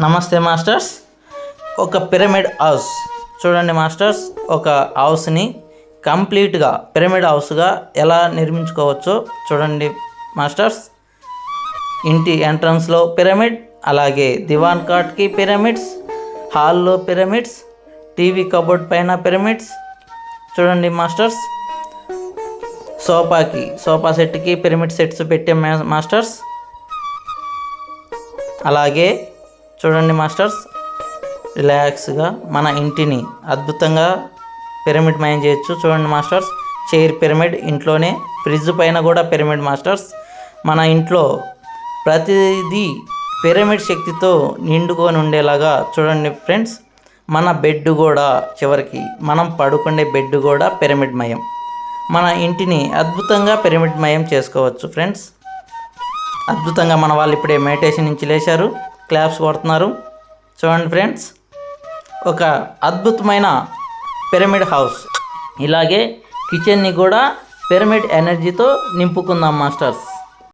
నమస్తే మాస్టర్స్. ఒక pyramid house చూడండి మాస్టర్స్. ఒక హౌస్ని కంప్లీట్గా పిరమిడ్ హౌస్గా ఎలా నిర్మించుకోవచ్చో చూడండి మాస్టర్స్. ఇంటి ఎంట్రన్స్లో పిరమిడ్, అలాగే దివాన్ కాట్కి పిరమిడ్స్, హాల్లో పిరమిడ్స్, టీవీ కబోర్డ్ పైన పిరమిడ్స్ చూడండి మాస్టర్స్. సోఫా సెట్కి పిరమిడ్ సెట్స్ పెట్టే మాస్టర్స్. అలాగే చూడండి మాస్టర్స్, రిలాక్స్గా మన ఇంటిని అద్భుతంగా పిరమిడ్ మయం చేయొచ్చు. చూడండి మాస్టర్స్, చైర్ పిరమిడ్ ఇంట్లోనే, ఫ్రిడ్జ్ పైన కూడా పిరమిడ్ మాస్టర్స్. మన ఇంట్లో ప్రతిదీ పిరమిడ్ శక్తితో నిండుకొని ఉండేలాగా చూడండి ఫ్రెండ్స్. మన బెడ్ కూడా, చివరికి మనం పడుకునే బెడ్ కూడా పిరమిడ్ మయం. మన ఇంటిని అద్భుతంగా పిరమిడ్ మయం చేసుకోవచ్చు ఫ్రెండ్స్. అద్భుతంగా మన వాళ్ళు ఇప్పుడే మెడిటేషన్ నుంచి లేచారు, క్లాప్స్ కొడుతున్నారు. చూడండి ఫ్రెండ్స్, ఒక అద్భుతమైన పిరమిడ్ హౌస్. ఇలాగే కిచెన్ని కూడా పిరమిడ్ ఎనర్జీతో నింపుకుందాం మాస్టర్స్.